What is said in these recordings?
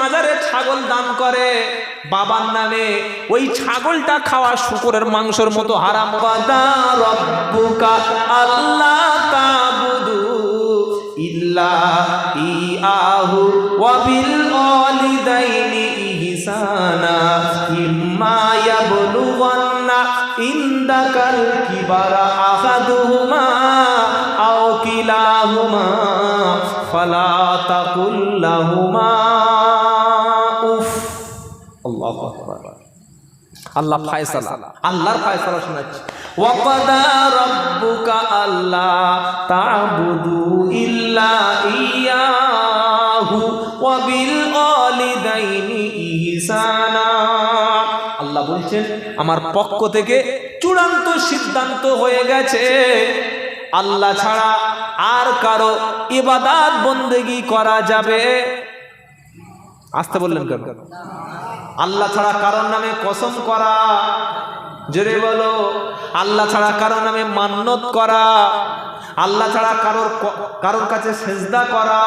মাজারে ছাগল দান করে বাবার নামে, ওই ছাগলটা খাওয়া শুকরের মাংসের মতো হারাম। ওয়াদা রব্বুকা আল্লাহ তা'বুদু ইল্লা ইয়াহু ওয়া বিল ওয়ালিদাইনি ইহসানা ইম্মা ইয়াবলুগান্না ইনদাকাল কিবারা আহাদুহুমা আও কিলাহুমা ফালা তাকুল লাহুমা উফ। আল্লাহু আকবার। আল্লাহ ফয়সালা, আল্লাহর ফয়সালা শোনাচ্ছে। ওয়া ক্বাদা রাব্বুকা আল্লা তা'বুদু ইল্লা ইয়াহু ওয়া বিল ওয়ালিদাইনি ইহসানা। আল্লাহ বলছেন আমার পক্ষ থেকে চূড়ান্ত সিদ্ধান্ত হয়ে গেছে, আল্লাহ ছাড়া আর কারো ইবাদত বন্দেগি করা যাবে। আসতে বললেন কেন? আল্লাহ ছাড়া কারোর নামে কসম করা, জোরে বলো। আল্লাহ ছাড়া কারোর নামে মান্নত করা, আল্লাহ ছাড়া কারোর কাছে সেজদা করা,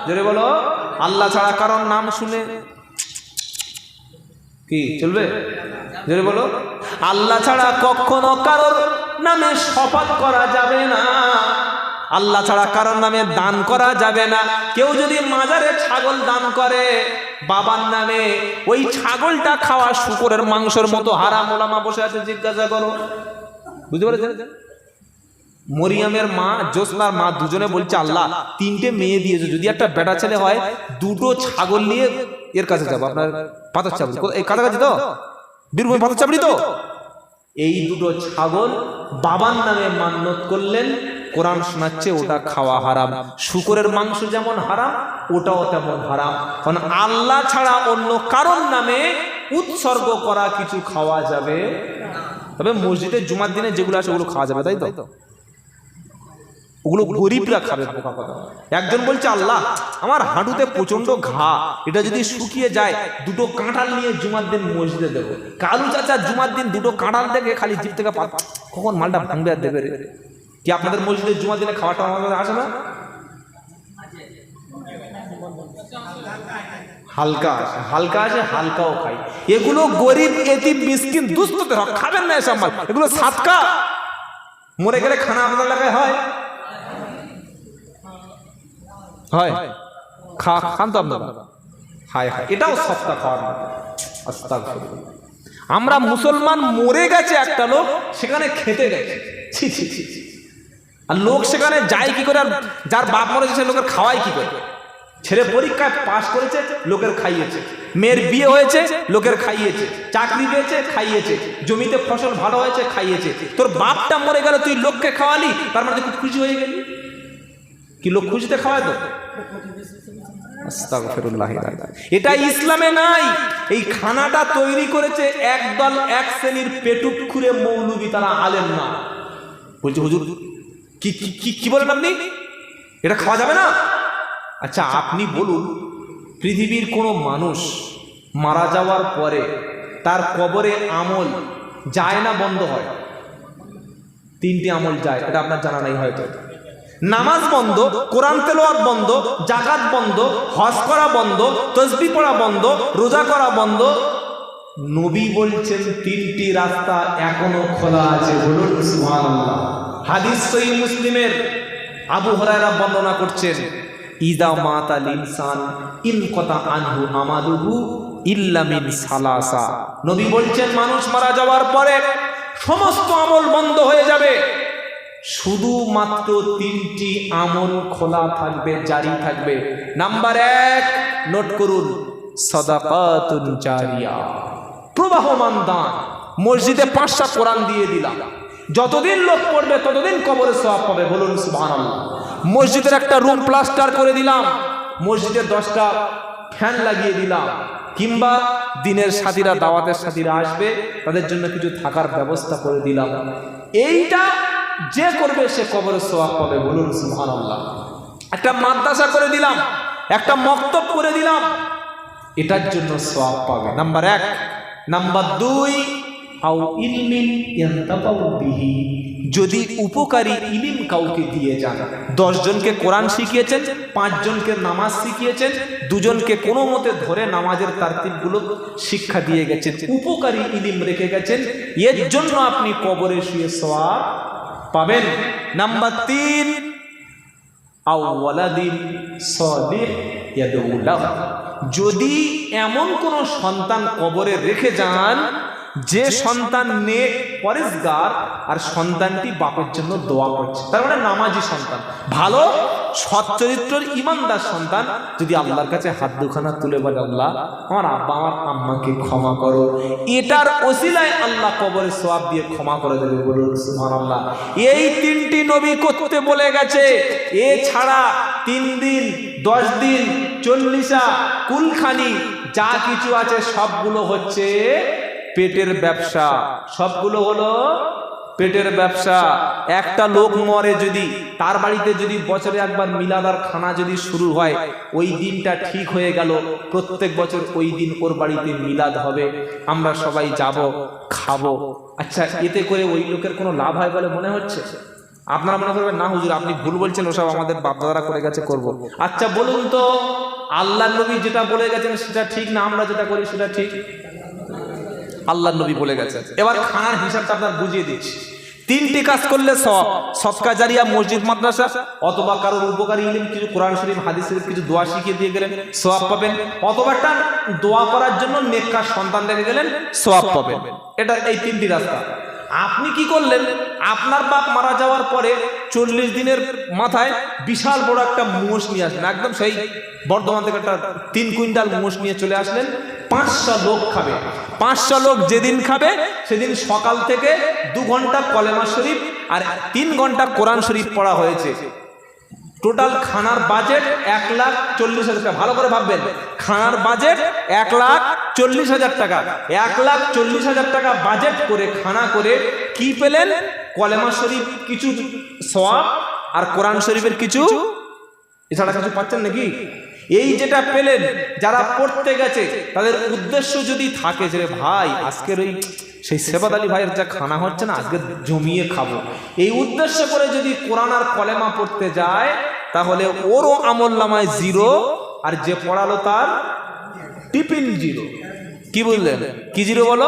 জোরে বলো। আল্লাহ ছাড়া কারোর নাম শুনে কি চলবে? জোরে বলো। আল্লাহ ছাড়া কখনো কারোর নামে শপথ করা যাবে না, আল্লাহ ছাড়া কারোর নামে দান করা যাবে না। কেউ যদি মাজারে ছাগল দান করে বাবার নামে, ওই ছাগলটা খাওয়া শুকরের মাংসের মতো হারাম। ওলামা বসে আছে, জিজ্ঞাসা করো। বুঝতে পেরেছেন? মরিয়মের মা জোসনার মা দুজনে বলছে আল্লাহ 3টে মেয়ে দিয়েছে, যদি একটা বেটা ছেলে হয় 2টো ছাগল নিয়ে এর কাছে যাবো, আপনার পাতার চাবড়ি, এই কাছাকাছি তো বীরভূম পাতার চাবড়ি তো। এই 2টো ছাগল বাবার নামে মান্নত করলেন, কোরআন শোনাচ্ছে ওটা খাওয়া হারাম। শুকরের মাংস যেমন হারাম, ওটাও তেমন হারাম। কারণ আল্লাহ ছাড়া অন্য কারোর নামে উৎসর্গ করা কিছু খাওয়া যাবে। তবে মসজিদে জুমার দিনে যেগুলো আছে ওগুলো খাওয়া যাবে, তাই তো? ওগুলো গরিবরা খাবে। একজন বলছে আল্লাহ আমার হাঁটুতে প্রচন্ড ঘা, এটা যদি শুকিয়ে যায় 2টো কাঁঠাল নিয়ে জুমার দিন মসজিদে দেবো। কালু চাচা জুমার দিন 2টো কাঁঠাল দেখে খালি জিভ থেকে কখন মালটা ভাঙবে আর দেবে। কি আপনাদের মসজিদে জুমার দিনে খাওয়াটা আমাদের আসে না? হালকা আসে, হালকা আসে, হালকাও খাই। এগুলো গরিব এতিম মিসকিন দুস্থদের হক, খাবেন না এসব মাল। এগুলো সাদকা, মরে গেলে খানা আপনাদের এলাকায় হয় হয় খান তো আপনারা। হায় হায়, এটাও সস্তা খাওয়ার মতো। আস্তাগফিরুল্লাহ। আমরা মুসলমান, মরে গেছে একটা লোক, সেখানে খেতে গেছে, ছি ছি ছি। আর লোক সেখানে যায় কি করে? আর যার বাপ মরে গেছে লোকের খাওয়াই কি করে? ছেলে পরীক্ষায় পাশ করেছে, লোকের খাইয়েছে। মেয়ের বিয়ে হয়েছে, লোকের খাইয়েছে। চাকরি পেয়েছে, খাইয়েছে। জমিতে ফসল ভালো হয়েছে, খাইয়েছে। তোর বাপটা মরে গেল, তুই লোককে খাওয়ালি, তার মানে খুব খুশি হয়ে গেলি। কি লোক খুশিতে খাওয়ায় তো? আস্তাগফিরুল্লাহ। এটা ইসলামে নাই। এই খানাটা তৈরি করেছে একদল এক শ্রেণীর পেটুক খুরে মৌলবি, তারা আলেম না। বলছে হুজুর কি কি কি বলেন আপনি? এটা খাওয়া যাবে না? আচ্ছা আপনি বলুন, পৃথিবীর কোনো মানুষ মারা যাওয়ার পরে তার কবরে আমল যায় না বন্ধ হয়? 3টি আমল যায়, এটা আপনার জানা নাই হয়তো। নামাজ বন্ধ, কোরআন তেলাওয়াত বন্ধ, যাকাত বন্ধ, হজ করা বন্ধ, তাসবিহ পড়া বন্ধ, রোজা করা বন্ধ। নবী বলছেন 3টি রাস্তা এখনো খোলা আছে। বলুন সুবহানাল্লাহ। হাদিস সহিহ মুসলিমের আবু হুরায়রা বর্ণনা করছেন, ইদা মাতাল ইনসান ইনকাতা আনহু আমালুহু ইল্লা মিন সালাসা। নবী বলছেন মানুষ মারা যাওয়ার পরে সমস্ত আমল বন্ধ হয়ে যাবে, শুধুমাত্র 3টি আমল খোলা থাকবে, জারি থাকবে। নাম্বার 1, নোট করুন, সাদাকাতুন জারিয়া, প্রবাহমান দান। মসজিদে 5টা কোরআন দিয়ে দিলাম, যতদিন লোক পড়বে ততদিন কবরে সওয়াব পাবে। বলুন সুবহানাল্লাহ। মসজিদের একটা রুম প্লাস্টার করে দিলাম, মসজিদে 10টা ফ্যান লাগিয়ে দিলাম, কিংবা দিনের সাথীরা, দাওয়াতের সাথীরা আসবে, তাদের জন্য কিছু থাকার ব্যবস্থা করে দিলাম। এইটা যে করবে সে কবরে সওয়াব পাবে। বলুন সুবহানাল্লাহ। একটা মাদ্রাসা করে দিলাম, একটা মক্তব করে দিলাম, এটার জন্য সওয়াব পাবে। নাম্বার 1। নাম্বার 2, আও ইলমিন ইয়ান্তাফাউ বিহি, যদি উপকারী ইলিম কাউকে দিয়ে যান। 10 জনকে কোরআন শিখিয়েছেন, 5 জনকে নামাজ শিখিয়েছেন, 2 জনকে কোনো মতে ধরে নামাজের তারতিবগুলো শিক্ষা দিয়ে গেছেন, উপকারী ইলিম রেখে গেছেন, এর জন্য আপনি কবরে শুয়ে সওয়াব পাবেন। নাম্বার 3, আও ওয়ালাদিন সালিহ ইয়াদউ লাহু, যদি এমন কোন সন্তান কবরে রেখে যান যে সন্তান নেক পরেজগার আর সন্তানটি বাপের জন্য দোয়া করছে, তার মানে নামাজি সন্তান, ভালো সৎ চরিত্রের ইমানদার সন্তান, যদি আল্লাহর কাছে হাত দুখানা তুলে বলে আল্লাহ আমার আব্বা আমার আম্মাকে ক্ষমা করো, এটার ওসিলায় আল্লাহ কবরে সওয়াব দিয়ে ক্ষমা করে দেবে, বলুন সুবহানাল্লাহ। এই 3টি নবী করতে বলে গেছে। এছাড়া 3 দিন 10 দিন 40 কুলখানি যা কিছু আছে সবগুলো হচ্ছে পেটের ব্যবসা, সবগুলো হলো পেটের ব্যবসা। একটা লোক মরে যদি, তার বাড়িতে যদি বছরে একবার মিলাদার খানা যদি শুরু হয়, ওই দিনটা ঠিক হয়ে গেল, প্রত্যেক বছর ওই দিন ওর বাড়িতে মিলাদ হবে, আমরা সবাই যাব, খাবো। আচ্ছা, এতে করে ওই লোকের কোনো লাভ হয় বলে মনে হচ্ছে? আপনারা মনে করবেন না হুজুর আপনি ভুল বলছেন, ওসব আমাদের বাপদাদারা করে গেছে, করব। আচ্ছা বলুন তো, আল্লাহর নবী যেটা বলে গেছেন সেটা ঠিক না আমরা যেটা করি সেটা ঠিক? আল্লাহর নবী বলে গেছেন। এবার খানার হিসাবটা আপনার বুঝিয়ে দিচ্ছি। 3টি কাজ করলে সওয়াব, সদকা জারিয়া, মসজিদ মাদ্রাসা, অথবা কারোর উপকারী ইলম, কিছু কোরআন শরীফ হাদিস শরীফ কিছু দোয়া শিখিয়ে দিয়ে গেলেন, সওয়াব পাবেন, অথবা একটা দোয়া করার জন্য নেককার সন্তান রেখে গেলেন, সওয়াব পাবেন। এটা এই 3টি রাস্তা। আপনি কি করলেন, আপনার বাপ মারা যাওয়ার পরে 40 দিনের মাথায় বিশাল বড় একটা মোষ নিয়ে আসলেন, একদম সেই বর্ধমান থেকে একটা 3 কুইন্টাল মোষ নিয়ে চলে আসলেন, 500 লোক খাবে। 500 লোক যেদিন খাবে সেদিন সকাল থেকে 2 ঘন্টা কলেমা শরীফ আর 3 ঘন্টা কোরআন শরীফ পড়া হয়েছে। টোটাল খানার বাজেট 1,40,000 টাকা। ভালো করে ভাববেন, খানার বাজেট 1,40,000 টাকা। 1,40,000 টাকা বাজেট করে খানা করে কি পেলেন? কলেমা শরীফ কিছু সওয়াব আর কোরআন শরীফের কিছু, এছাড়া কিছু পাচ্ছেন নাকি? এই যেটা পেলেন, যারা পড়তে গেছে তাদের উদ্দেশ্য যদি থাকে যে ভাই আজকের ওই সেই সেবাদ আলী ভাইয়ের যা খানা হচ্ছে না, আজকে জমিয়ে খাবো, এই উদ্দেশ্য করে যদি কোরআন আর কলেমা পড়তে যায়, তাহলে ওরও আমলনামায় 0 আর যে পড়ালো তার টিপিন 0। কি বুঝলেন? কি 0 বলো?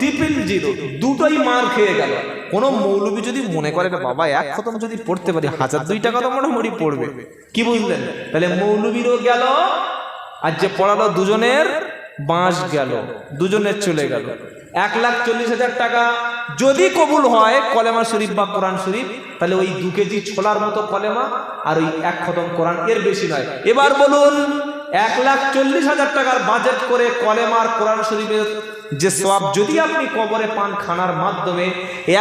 টিপিন 0। দুটোই মার খেয়ে গেল। কোন মৌলবী যদি মনে করে বাবা এক খতম যদি পড়তে পারি 1,002 টাকা তো মোটামুটি পড়বে, কি বুঝলেন? তাহলে মৌলবীরও গেল, আর যে পড়ালো দুজনের বাঁশ গেল, দুজনের চলে গেল। 1,40,000 টাকা যদি কবুল হয় কলেমা শরীফ বা কোরআন শরীফ, তাহলে ওই 2 কেজি ছোলার মতো কলেমা আর ওই 1 খতম কোরআন, এর বেশি নয়। এবার বলুন, 1,40,000 টাকার বাজেট করে কলেমা আর কোরআন শরীফের যে সওয়াব যদি আপনি কবরে পান খানার মাধ্যমে,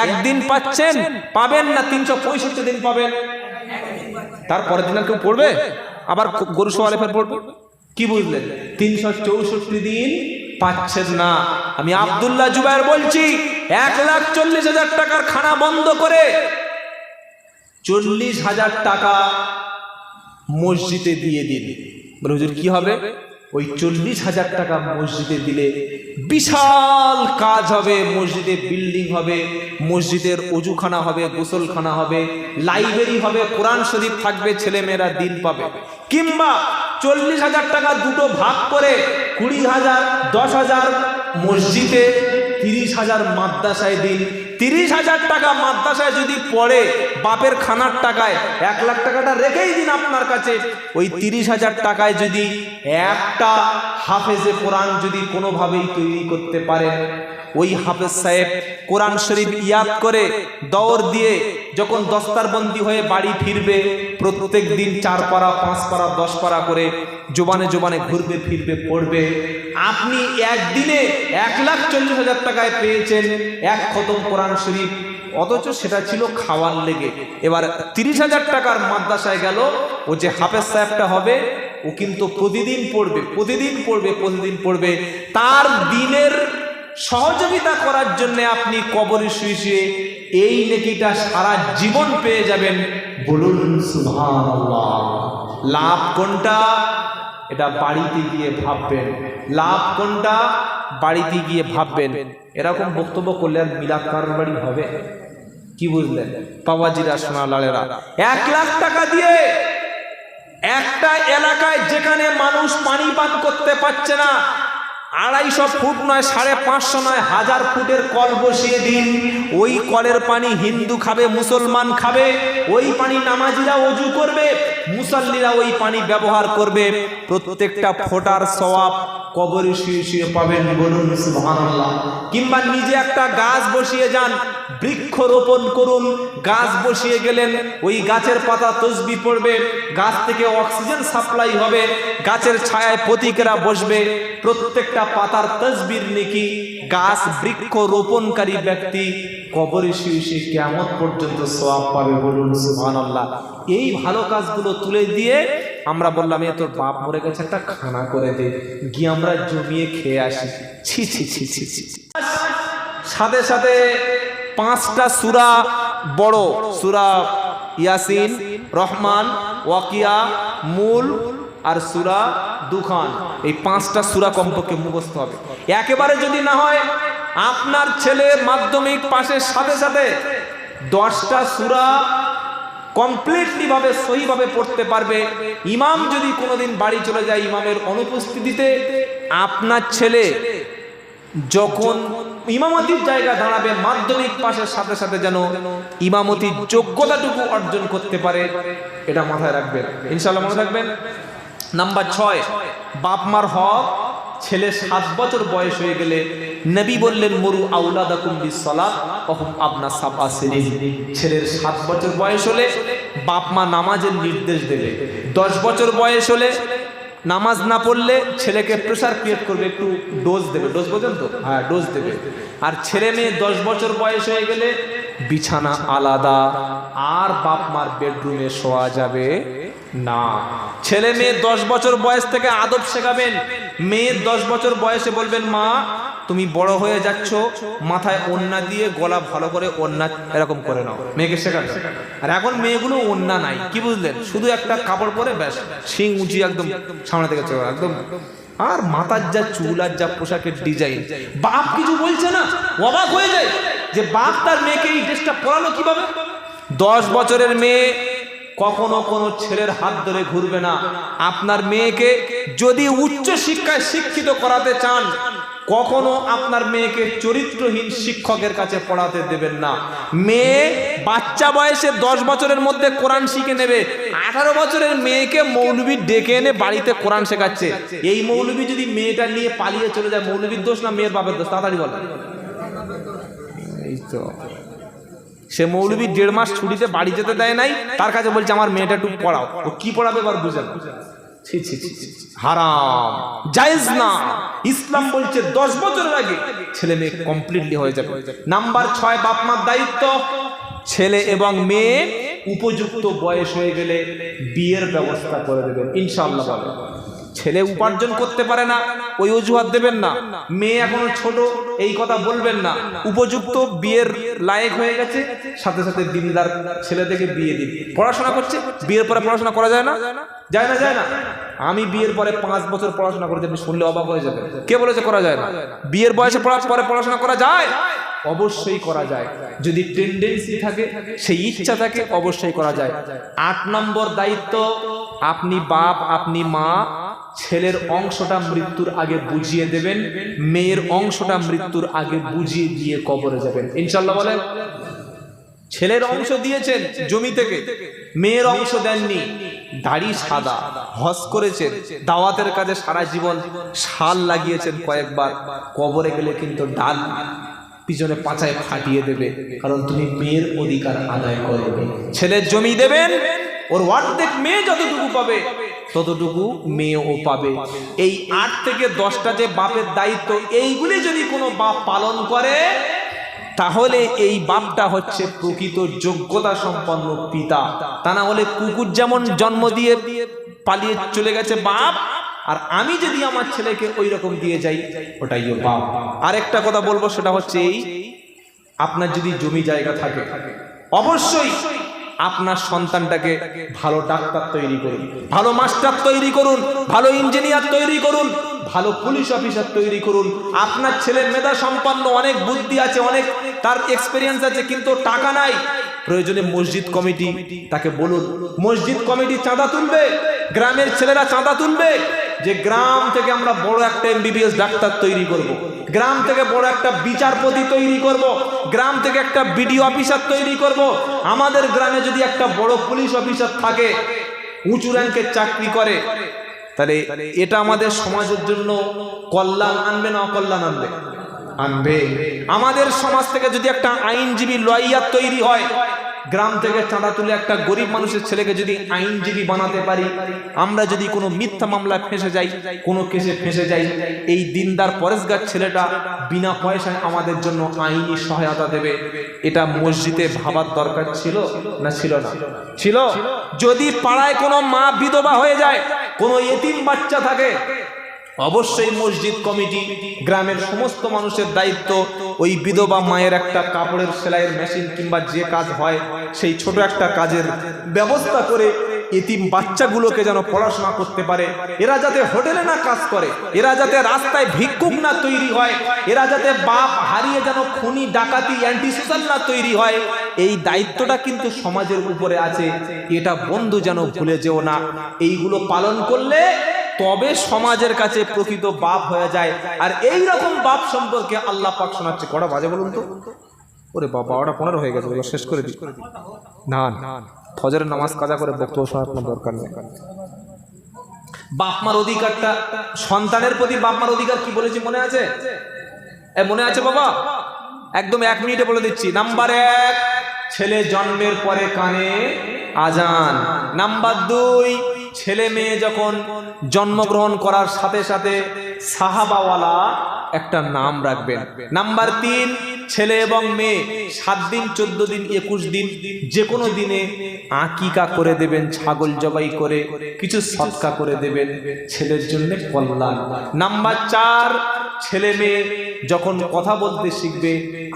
একদিন পাচ্ছেন, পাবেন না 365 দিন পাবেন। তারপরের দিন কেউ পড়বে, আবার গরু সওয়ালে ফের পড়বে, কি বুঝলেন? 364 দিন পাচ্ছেন না। আমি আব্দুল্লাহ জুবায়ের বলছি, 1,40,000 টাকার খানা বন্ধ করে 40,000 টাকা মসজিদে দিয়ে দিন। বলে হুজুর কি হবে? ওই 40,000 টাকা মসজিদে দিলে বিশাল কাজ হবে, মসজিদে বিল্ডিং হবে, মসজিদের অজুখানা হবে, গোসলখানা হবে, লাইব্রেরি হবে, কোরআন শরীফ থাকবে, ছেলেমেয়েরা দিন পাবে। কিংবা 40,000 টাকা দুটো ভাগ করে 20,000, 10,000 মসজিদে, 30,000 মাদ্রাসায় দিন। 30,000 টাকা মাদ্রাসায় যদি পড়ে বাপের খানার টাকায়, 1,00,000 টাকাটা রেখেই দিন আপনার কাছে। ওই 30,000 টাকায় যদি একটা হাফেজে কোরআন যদি কোনোভাবেই তৈরি করতে পারেন, ওই হাফেজ সাহেব কোরআন শরীফ ইয়াদ করে দৌড় দিয়ে যখন দস্তারবন্দি হয়ে বাড়ি ফিরবে, প্রত্যেক দিন 4 পারা 5 পারা 10 পারা করে জোবানে জোবানে ঘুরবে ফিরবে পড়বে। আপনি একদিনে 1,40,000 টাকায় পেয়েছেন 1 খতম কোরআন শরীফ, অথচ সেটা ছিল খাওয়ার লেগে। এবার 30,000 টাকার মাদ্রাসায় গেল, ও যে হাফেজ সাহেবটা হবে ও কিন্তু প্রতিদিন পড়বে, প্রতিদিন পড়বে, প্রতিদিন পড়বে। তার দিনের সহযোগিতা করার জন্য আপনি কবরে শুয়ে শুয়ে এই নেকিটা সারা জীবন পেয়ে যাবেন। বলুন সুবহানাল্লাহ। লাভ কোনটা? এটা বাড়িতে গিয়ে ভাববেন। লাভ কোনটা? বাড়িতে গিয়ে ভাববেন এরকম বক্তব্য করলে আর মিলাদ কারোর বাড়ি হবে? কি বুঝলেন বাবাজিরা, সোনা লালেরা? 1 লাখ টাকা দিয়ে একটা এলাকায় যেখানে মানুষ পানি পান করতে পারছে না, 250 ফুট নয়, 550 নয়, 1000 ফুটের কল বসিয়ে দিন। ওই কলের পানি হিন্দু খাবে, মুসলমান খাবে, ওই পানি নামাজিরা ওযু করবে, মুসাল্লিরা ওই পানি ব্যবহার করবে। প্রত্যেকটা ফোঁটার সওয়াব কবরে শুয়ে শুয়ে পাবেন, বলুন সুবহানাল্লাহ। কিংবা নিজে একটা গাছ বসিয়ে যান, বৃক্ষ রোপণ করুন। গাছ বসিয়ে গেলেন, ওই গাছের পাতা তসবিহ পড়বে, গাছ থেকে অক্সিজেন সাপ্লাই হবে, গাছের ছায়ায় পথিকেরা বসবে, প্রত্যেকটা পাতার তসবির নেকি গাছ বৃক্ষ রোপণকারী ব্যক্তি কবরে শুয়ে শুয়ে কিয়ামত পর্যন্ত সওয়াব পাবে, বলুন সুবহানাল্লাহ। এই ভালো কাজগুলো তুলে দিয়ে আমরা বললাম এ তোর বাপ মরে গেছে, একটা খানা করে দে, গিয়ে আমরা জমিয়ে খেয়ে আসি। ছি ছি ছি ছি ছি। সাথে সাথে 5টা সূরা, বড় সূরা ইয়াসিন, রহমান, ওয়াকিয়া, মুল আর সূরা দুখান, এই 5টা সূরা কমপক্ষে মুখস্থ হবে। একেবারে যদি না হয়, আপনার ছেলে মাধ্যমিক পাশের সাথে সাথে 10টা সূরা কমপ্লিটলি ভাবে সহিভাবে পড়তে পারবে। ইমাম যদি কোনোদিন বাড়ি চলে যায় ইমামের অনুপস্থিতিতে, আপনার ছেলে যখন ইমামতির জায়গা দাঁড়াবে, মাধ্যমিক পাশের সাথে সাথে যেন ইমামতির যোগ্যতাটুকু অর্জন করতে পারে, এটা মাথায় রাখবেন, ইনশাআল্লাহ মনে রাখবেন। নাম্বার 6, বাপ মার হক। ছেলে 7 বছর বয়স হয়ে গেলে নবী বললেন মুরু আওলাদাকুম বিসসালাত ওয়া হুম আবনা সাবআ সিনিন। ছেলের 7 বছর বয়স হলে বাপ মা নামাজের নির্দেশ দেবে। 10 বছর বয়স হলে নামাজ না পড়লে ছেলেকে প্রেসার ক্রিয়েট করবে, একটু ডোজ দেবে। ডোজ বোঝেন তো? হ্যাঁ, ডোজ দেবে। আর ছেলে মেয়ে 10 বছর বয়স হয়ে গেলে বিছানা আলাদা, আর বাপ মার বেডরুমে শোয়া যাবে না। ছেলে মেয়ে 10 বছর বয়স থেকে আদব শেখাবেন। মেয়ের 10 বছর বয়সে বলবেন মা তুমি বড় হয়ে যাচ্ছ, মাথায় ওড়না দিয়ে গলা ভালো করে ওড়না এরকম করে নাও, মেয়েকে শেখাবে। আর এখন মেয়েগুলো ওড়না নাই, কি বুঝলেন, শুধু একটা কাপড় পরে ব্যাস, শিং উঁচি একদম সামনে থেকে চলে একদম, আর মাথার যা চুল আর যা পোশাকের ডিজাইন, বাপ কিছু বলছে না, অবাক হয়ে যায় যে বাপ তার মেয়েকে এই ড্রেসটা পরালো কিভাবে। 10 বছরের মেয়ে কখনো কোনো ছেলের হাত ধরে ঘুরবে না। আপনার মেয়েকে যদি উচ্চ শিক্ষায় শিক্ষিত করাতে চান, কখনো আপনার মেয়েকে চরিত্রহীন শিক্ষকের কাছে পড়াতে দেবেন না। মেয়ে বাচ্চা বয়সে 10 বছরের মধ্যে কোরআন শিখে নেবে। 18 বছরের মেয়েকে মৌলবি ডেকে এনে বাড়িতে কোরআন শেখাচ্ছে। এই মৌলবি যদি মেয়েটা নিয়ে পালিয়ে চলে যায়, মৌলবির দোষ না মেয়ের বাপের দোষ? তাড়াতাড়ি বলেন। এই তো সে মৌলবি 1.5 মাস ছুটিতে বাড়ি যেতে দেয় নাই, তার কাছে বলছে আমার মেয়েটা একটু পড়াও। ও কি পড়াবে এবার বুঝেন? ছি ছি ছি, হারাম, জায়েজ না। ইসলাম বলছে 10 বছরের আগে ছেলে মেয়ে কমপ্লিটলি হয়ে যাবে। নাম্বার 6, বাপ মার দায়িত্ব। ছেলে এবং মেয়ে উপযুক্ত বয়স হয়ে গেলে বিয়ের ব্যবস্থা করে দেবেন, ইনশাআল্লাহ। ছেলে উপার্জন করতে পারে না, ওই অজুহাত দেবেন না। মেয়ে এখনো ছোট, এই কথা বলবেন না। উপযুক্ত বিয়ের লায়েক হয়ে গেছে, সাথে সাথে দিনদার ছেলে থেকে বিয়ে দিন। পড়াশোনা করছে, বিয়ের পরে পড়াশোনা করা যায় না? যায় না, যায় না। আমি বিয়ের পরে 5 বছর পড়াশোনা করেছি, আপনি শুনলে অবাক হয়ে যাবে। কে বলেছে করা যায় না? বিয়ের বয়সে পরে পড়াশোনা করা যায়, অবশ্যই করা যায়। যদি টেন্ডেন্সি থাকে, সেই ইচ্ছা থাকে, অবশ্যই করা যায়। 8 নম্বর দায়িত্ব, আপনি বাপ, আপনি মা ছেলের অংশটা মৃত্যুর আগে বুঝিয়ে দেবেন, মেয়ের অংশটা মৃত্যুর আগে বুঝিয়ে দিয়ে কবরে যাবেন, ইনশাআল্লাহ বলেন। ছেলের অংশ দিয়েছেন জমি থেকে, মেয়ের অংশ দেননি। দাড়ি সাদা, হজ করেছেন, দাওয়াতের কাজে সারা জীবন শাল লাগিয়েছেন কয়েকবার, কবরে গেলে কিন্তু ডাল পিছনে পাছায় ফাটিয়ে দেবে, কারণ তুমি মেয়ের অধিকার আদায় করবে। ছেলের জমি দেবেন, ওর অর্ধেক মেয়ে যতটুকু পাবে ততটুকু মেয়েও পাবে। এই 8 থেকে 10টা যে বাপের দায়িত্ব, এইগুলি যদি কোনো বাপ পালন করে, তাহলে এই বাপটা হচ্ছে প্রকৃত যোগ্যতা সম্পন্ন পিতা। তা না হলে কুকুর যেমন জন্ম দিয়ে পালিয়ে চলে গেছে বাপ, আর আমি যদি আমার ছেলেকে ওই রকম দিয়ে যাই, ওটাই বাপ। আরেকটা কথা বলবো, সেটা হচ্ছে এই, আপনার যদি জমি জায়গা থাকে, অবশ্যই আপনার সন্তানটাকে ভালো ডাক্তার তৈরি করুন, ভালো মাস্টার তৈরি করুন, ভালো ইঞ্জিনিয়ার তৈরি করুন, ভালো পুলিশ অফিসার তৈরি করুন। আপনার ছেলে মেধা সম্পন্ন, অনেক বুদ্ধি আছে, অনেক তার এক্সপেরিয়েন্স আছে, কিন্তু টাকা নাই। প্রয়োজনে মসজিদ কমিটি তাকে বলুন, মসজিদ কমিটি চাঁদা তুলবে, গ্রামের ছেলেরা চাঁদা তুলবে, যে গ্রাম থেকে আমরা বড় একটা এমবিবিএস ডাক্তার তৈরি করব, গ্রাম থেকে বড় একটা বিচারপতি তৈরি করব, গ্রাম থেকে একটা বিডিও অফিসার তৈরি করব। আমাদের গ্রামে যদি একটা বড় পুলিশ অফিসার থাকে, উঁচু র্যাঙ্কের চাকরি করে, তাহলে এটা আমাদের সমাজের জন্য কল্যাণ আনবে না অকল্যাণ আনবে? আনবে। আমাদের সমাজ থেকে যদি একটা আইনজীবী লয়ার তৈরি হয়, গ্রাম থেকে চাঁদা তুলে একটা গরিব মানুষের ছেলেকে যদি আইনজীবী বানাতে পারি, আমরা যদি কোনো মিথ্যা মামলায় ফেঁসে যাই, কোনো কেসে ফেঁসে যাই, এই দিনদার পরেশগার ছেলেটা বিনা পয়সায় আমাদের জন্য আইনি সহায়তা দেবে। এটা মসজিদে ভাবার দরকার ছিল না ছিল না? ছিল। যদি পাড়ায় কোনো মা বিধবা হয়ে যায়, কোনো এতিম বাচ্চা থাকে, অবশ্যই মসজিদ কমিটি, গ্রামের সমস্ত মানুষের দায়িত্ব ওই বিধবা মায়ের একটা কাপড়ের সেলাইয়ের মেশিন কিংবা যে কাজ হয় সেই ছোট একটা কাজের ব্যবস্থা করে এতিম বাচ্চাগুলোকে যেন পড়াশোনা করতে পারে, এরা যাতে হোটেলে না কাজ করে, এরা যাতে রাস্তায় ভিক্ষুক না তৈরি হয়, এরা যাতে বাপ হারিয়ে যেন খুনি ডাকাতি অ্যান্টি সোশ্যাল না তৈরি হয়, এই দায়িত্বটা কিন্তু সমাজের উপরে আছে। এটা বন্ধু যেন ভুলে যেও না। এইগুলো পালন করলে তবে সমাজের কাছে প্রকৃত বাপ হয়ে যায়। আর এই রকম বাপ সম্পর্কে আল্লাহ পাক শোনাচ্ছে। কটা বাজে বলুন তো? ওরে বাবা, 12:15 হয়ে গেছে, শেষ করে দিই। না, ফজরের নামাজ কাজা করে বক্তব্য শোনার কোনো দরকার নেই। বাপ মার অধিকারটা, সন্তানের প্রতি বাপ মার অধিকার কি বলেছি মনে আছে? মনে আছে বাবা? একদম 1 মিনিটে বলে দিচ্ছি। নাম্বার 1, ছেলে জন্মের পরে কানে আজান। নাম্বার 2, ছেলে মেয়ে যখন জন্মগ্রহণ করার সাথে সাথে সাহাবাওয়ালা একটা নাম রাখবেন। নাম্বার 3, ছেলে এবং মেয়ে 7 দিন, 14 দিন, 21 দিন যে কোনো দিনে আকিকা করে দেবেন, ছাগল জবাই করে কিছু সদকা করে দেবেন, ছেলের জন্য কল্যাণ। নাম্বার 4, ছেলে মেয়ে যখন কথা বলতে শিখবে,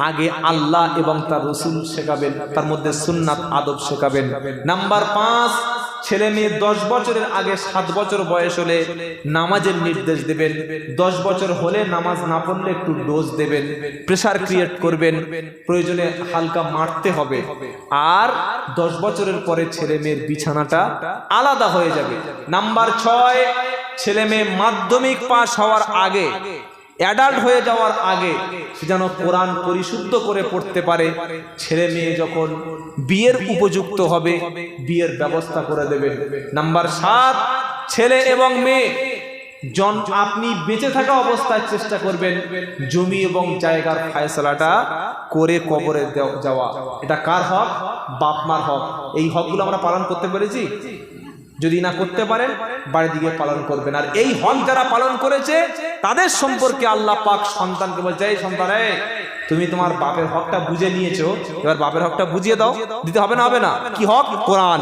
আগে আল্লাহ এবং তার রসুল শেখাবেন, তার মধ্যে সুন্নাত আদব শেখাবেন। নাম্বার 5, ছেলে মেয়ে 10 বছরের আগে 7 বছর বয়স হলে নামাজের নির্দেশ দেবেন। 10 বছর হলে নামাজ না পড়লে একটু ডোজ দেবেন, প্রেসার ক্রিয়েট করবেন, প্রয়োজনে হালকা মারতে হবে। আর 10 বছরের পরে ছেলে মেয়ের বিছানাটা আলাদা হয়ে যাবে। নাম্বার 6, ছেলে মেয়ে মাধ্যমিক পাস হওয়ার আগে, অ্যাডাল্ট হয়ে যাওয়ার আগে সে যেন কোরআন পরিশুদ্ধ করে পড়তে পারে। ছেলে মেয়ে যখন বিয়ের উপযুক্ত হবে, বিয়ের ব্যবস্থা করে দেবেন। নাম্বার 7, ছেলে এবং মেয়ে আপনি বেঁচে থাকা অবস্থায় চেষ্টা করবেন জমি এবং জায়গার ফায়সালাটা করে কবরে যাওয়া। এটা কার হক? বাপ মার হক। এই হকগুলো আমরা পালন করতে পেরেছি? যদি না করতে পারেন বাড়ির দিকে পালন করবেন। আর এই হক যারা পালন করেছে তাদের সম্পর্কে আল্লাহ পাক সন্তানকে বলছে, এই সন্তান, তুমি তোমার বাপের হকটা বুঝে নিয়েছো, এবার বাপের হকটা বুঝিয়ে দাও। দিতে হবে না? হবে না? কি হক? কোরআন।